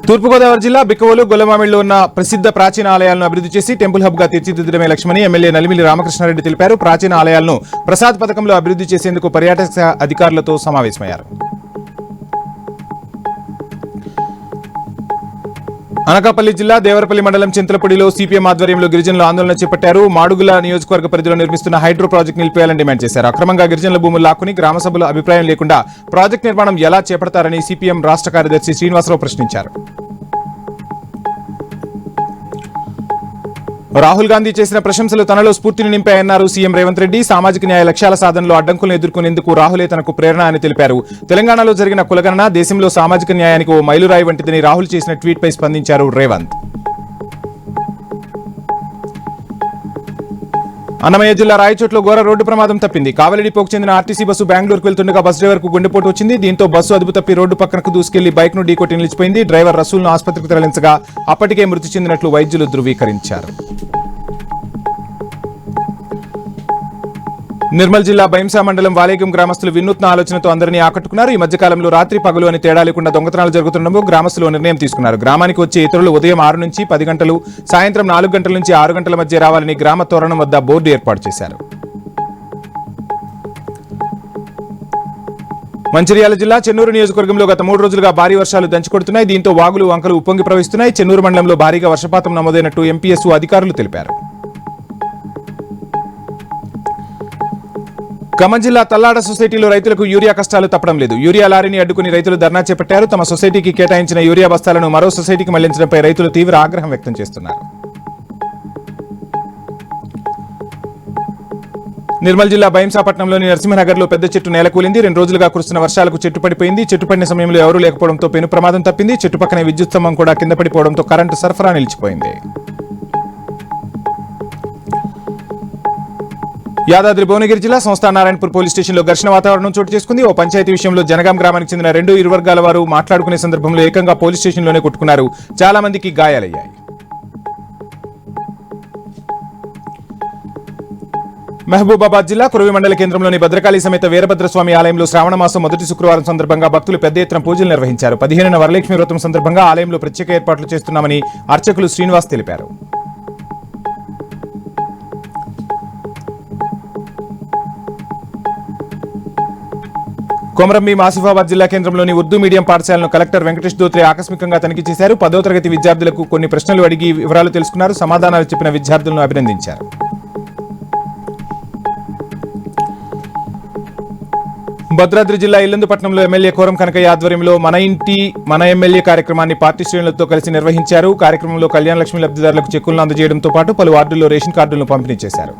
తూర్పుగోదావరి జిల్లా బిక్కవోలు గొల్లమామిడిలో ఉన్న ప్రసిద్ధ ప్రాచీన ఆలయాలను అభివృద్ధి చేసి టెంపుల్ హబ్ గా తీర్చిదిద్దడమే లక్ష్యమని ఎమ్మెల్యే నలిమిలి రామకృష్ణారెడ్డి తెలిపారు. ప్రాచీన ఆలయాలను ప్రసాద్ పథకంలో అభివృద్ధి చేసేందుకు పర్యాటక శాఖ అధికారులతో సమావేశమయ్యారు. అనకాపల్లి జిల్లా దేవరపల్లి మండలం చింతలపూడిలో సిపిఎం ఆధ్వర్యంలో గిరిజనులు ఆందోళన చేపట్టారు. మాడుగుల నియోజకవర్గ పరిధిలో నిర్మిస్తున్న హైడ్రో ప్రాజెక్టు నిలిపేయాలని డిమాండ్ చేశారు. అక్రమంగా గిరిజనుల భూములు లాక్కుని గ్రామ సభలు అభిప్రాయం లేకుండా ప్రాజెక్టు నిర్మాణం ఎలా చేపడతారని సిపిఎం రాష్ట్ర కార్యదర్శి శ్రీనివాసరావు ప్రశ్నించారు. రాహుల్ గాంధీ చేసిన ప్రశంసలు తనలో స్ఫూర్తిని నింపాయన్నారు సీఎం రేవంత్ రెడ్డి. సామాజిక న్యాయ లక్ష్యాల సాధనలో అడ్డంకులను ఎదుర్కొనేందుకు రాహులే తనకు ప్రేరణ అని తెలిపారు. తెలంగాణలో జరిగిన కులగణన దేశంలో సామాజిక న్యాయానికి ఓ మైలురాయి వంటిదని రాహుల్ చేసిన ట్వీట్ పై స్పందించారు రేవంత్. అన్నమయ్య జిల్లా రాయచోట్లో ఘోర రోడ్డు ప్రమాదం తప్పింది. కావలిడిపోకు చెందిన ఆర్టీసీ బస్సు బెంగళూరుకు వెళ్తుండగా బస్ డ్రైవర్కు గుండెపోటు వచ్చింది. దీంతో బస్సు అదుపు తప్పి రోడ్డు పక్కనకు దూసుకెళ్లి బైక్ను ఢీకొట్టి నిలిచిపోయింది. డ్రైవర్ రసూల్ను ఆసుపత్రికి తరలించగా అప్పటికే మృతి చెందినట్లు వైద్యులు ధృవీకరించారు. నిర్మల్ జిల్లా బైంసా మండలం వాలేగం గ్రామస్తులు వినూత్న ఆలోచనతో అందరినీ ఆకట్టుకున్నారు. ఈ మధ్యకాలంలో రాత్రి పగలు అని తేడా లేకుండా దొంగతనాలు జరుగుతుండటంతో గ్రామస్తులు నిర్ణయం తీసుకున్నారు. గ్రామానికి వచ్చే ఇతరులు ఉదయం 6 నుంచి 10 గంటలు, సాయంత్రం 4 గంటల నుంచి 6 గంటల మధ్య రావాలని గ్రామ తోరణం వద్ద బోర్డు ఏర్పాటు చేశారు. మంచిర్యాల జిల్లా చెన్నూరు నియోజకవర్గంలో గత 3 రోజులుగా భారీ వర్షాలు దంచుకొడుతున్నాయి. దీంతో వాగులు వంకలు ఉప్పొంగి ప్రవహిస్తున్నాయి. చెన్నూరు మండలంలో భారీగా వర్షపాతం నమోదైనట్టు ఎంపీఎస్ఓ అధికారులు తెలిపారు. ఖమ్మం జిల్లా తల్లాడ సొసైటీలో రైతులకు యూరియా కష్టాలు తప్పడం లేదు. యూరియా లారీని అడ్డుకుని రైతులు ధర్నా చేపట్టారు. తమ సొసైటీకి కేటాయించిన యూరియా బస్తాలను మరో సొసైటీకి మళ్లించడంపై రైతులు తీవ్ర ఆగ్రహం వ్యక్తం చేస్తున్నారు. నిర్మల్ జిల్లా బైంసాపట్నంలోని నరసింహనగర్లో పెద్ద చెట్టు నేలకూలింది. 2 రోజులుగా కురుస్తున్న వర్షాలకు చెట్టు పడిపోయింది. చెట్టు పడిన సమయంలో ఎవరూ లేకపోవడంతో పెను ప్రమాదం తప్పింది. చెట్టు పక్కనే విద్యుత్ స్తంభం కూడా కింద పడిపోవడంతో కరెంటు సరఫరా నిలిచిపోయింది. యాదాద్రి భువనగిరి జిల్లా సంస్థ నారాయణపూర్ పోలీస్ స్టేషన్లో ఘర్షణ వాతావరణం చోటు చేసుకుంది. ఓ పంచాయతీ విషయంలో జనగాం గ్రామానికి చెందిన 2 ఇరు వర్గాల వారు మాట్లాడుకునే సందర్భంలో ఏకంగా పోలీస్ స్టేషన్లోనే కొట్టుకున్నారు. చాలా మందికి గాయాలయ్యాయి. మహబూబాబాద్ జిల్లా కురవి మండల కేంద్రంలోని భద్రకాళి సమేత వీరభద్రస్వామి ఆలయంలో శ్రావణ మాసం మొదటి శుక్రవారం సందర్భంగా భక్తులు పెద్ద ఎత్తున పూజలు నిర్వహించారు. 15న వరలక్ష్మి వ్రతం సందర్భంగా ఆలయంలో ప్రత్యేక ఏర్పాట్లు చేస్తున్నామని అర్చకులు శ్రీనివాస్ తెలిపారు. కొమరంభీం ఆసిఫాబాద్ జిల్లా కేంద్రంలోని ఉర్దూ మీడియం పాఠశాలను కలెక్టర్ వెంకటేష్ దోత్రే ఆకస్మికంగా తనిఖీ చేశారు. 10వ తరగతి విద్యార్థులకు కొన్ని ప్రశ్నలు అడిగి వివరాలు తెలుసుకున్నారు. సమాధానాలు చెప్పిన విద్యార్థులను అభినందించారు. భద్రాద్రి జిల్లా ఇల్లందుపట్నంలో ఎమ్మెల్యే కోరం కనకయ్య ఆధ్వర్యంలో మన ఇంటి మన ఎమ్మెల్యే కార్యక్రమాన్ని పార్టీ శ్రేణులతో కలిసి నిర్వహించారు. కార్యక్రమంలో కళ్యాణ లక్ష్మి లబ్ధిదారులకు చెక్కులను అందజేయడంతో పాటు పలు వార్డుల్లో రేషన్ కార్డులను పంపిణీ చేశారు.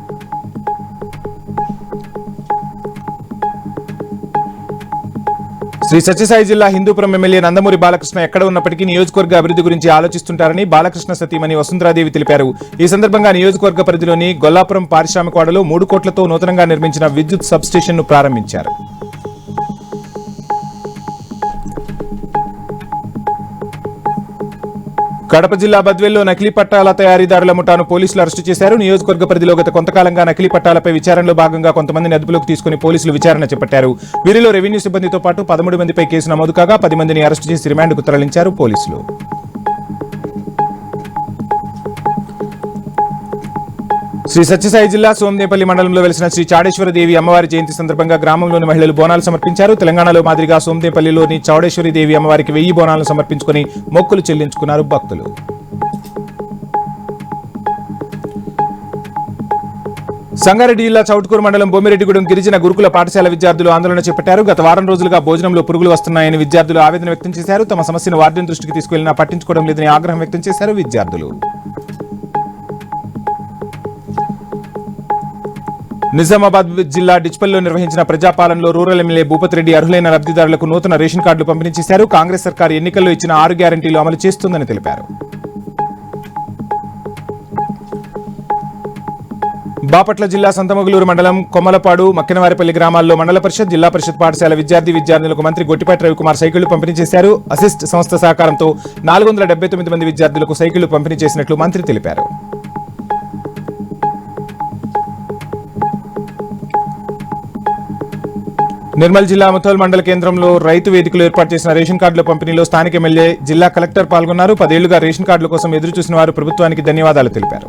శ్రీ సత్యసాయి జిల్లా హిందూపురం ఎమ్మెల్యే నందమూరి బాలకృష్ణ ఎక్కడ ఉన్నప్పటికీ నియోజకవర్గ అభివృద్ధి గురించి ఆలోచిస్తుంటారని బాలకృష్ణ సతీమణి వసుంధరాదేవి తెలిపారు. ఈ సందర్భంగా నియోజకవర్గ పరిధిలోని గొల్లాపురం పారిశ్రామికవాడలో 3 కోట్లతో నూతనంగా నిర్మించిన విద్యుత్ సబ్ స్టేషన్ను ప్రారంభించారు. కడప జిల్లా బద్వేల్లో నకిలీ పట్టాల తయారీదారుల ముఠాను పోలీసులు అరెస్టు చేశారు. నియోజకవర్గ పరిధిలో గత కొంతకాలంగా నకిలీ పట్టాలపై విచారణలో భాగంగా కొంతమందిని అదుపులోకి తీసుకుని పోలీసులు విచారణ చేపట్టారు. వీరిలో రెవెన్యూ సిబ్బందితో పాటు 13 మందిపై కేసు నమోదు కాగా 10 మందిని అరెస్టు చేసి రిమాండ్కు తరలించారు పోలీసులు. శ్రీ సత్యసాయి జిల్లా సోమదేపల్లి మండలంలో వెలిసిన శ్రీ చాడేశ్వరి దేవి అమ్మవారి జయంతి సందర్భంగా గ్రామంలోని మహిళలు బోనాలు సమర్పించారు. తెలంగాణలో మాదిరిగా సోమదేపల్లిలోని చౌడేశ్వరి దేవి అమ్మవారికి 1000 బోనాలను సమర్పించుకుని మొక్కులు చెల్లించుకున్నారు భక్తులు. సంగారెడ్డి జిల్లా చౌటుకూరు మండలం బొమ్మిరెడ్డిగూడెం గిరిజన గురుకుల పాఠశాల విద్యార్థులు ఆందోళన చేపట్టారు. గత వారం రోజులుగా భోజనంలో పురుగులు వస్తున్నాయని విద్యార్థులు ఆవేదన వ్యక్తం చేశారు. తమ సమస్యను వార్డెన్ దృష్టికి తీసుకెళ్లినా పట్టించుకోవడం లేదని ఆగ్రహం వ్యక్తం చేశారు విద్యార్థులు. నిజామాబాద్ జిల్లా డిచ్పల్లో నిర్వహించిన ప్రజాపాలనలో రూరల్ ఎమ్మెల్యే భూపతి రెడ్డి అర్హులైన లబ్ధిదారులకు నూతన రేషన్ కార్డులు పంపిణీ చేశారు. కాంగ్రెస్ సర్కార్ ఎన్నికల్లో ఇచ్చిన 6 గ్యారంటీలు అమలు చేస్తుందని తెలిపారు. బాపట్ల జిల్లా సంతమొగలూరు మండలం కొమ్మలపాడు మక్కినవారిపల్లి గ్రామాల్లో మండల పరిషత్ జిల్లా పరిషత్ పాఠశాల విద్యార్థులకు మంత్రి గొట్టిపాటి రవికుమార్ సైకిళ్లు పంపిణీ చేశారు. అసిస్ట్ సంస్థ సహకారంతో 479 మంది విద్యార్థులకు సైకిళ్లు పంపిణీ చేసినట్లు మంత్రి తెలిపారు. నిర్మల్ జిల్లా ముథోల్ మండల కేంద్రంలో రైతు వేదికలు ఏర్పాటు చేసిన రేషన్ కార్డుల పంపిణీలో స్థానిక ఎమ్మెల్యే జిల్లా కలెక్టర్ పాల్గొన్నారు. 10 ఏళ్లుగా రేషన్ కార్డుల కోసం ఎదురు చూసిన వారు ప్రభుత్వానికి ధన్యవాదాలు తెలిపారు.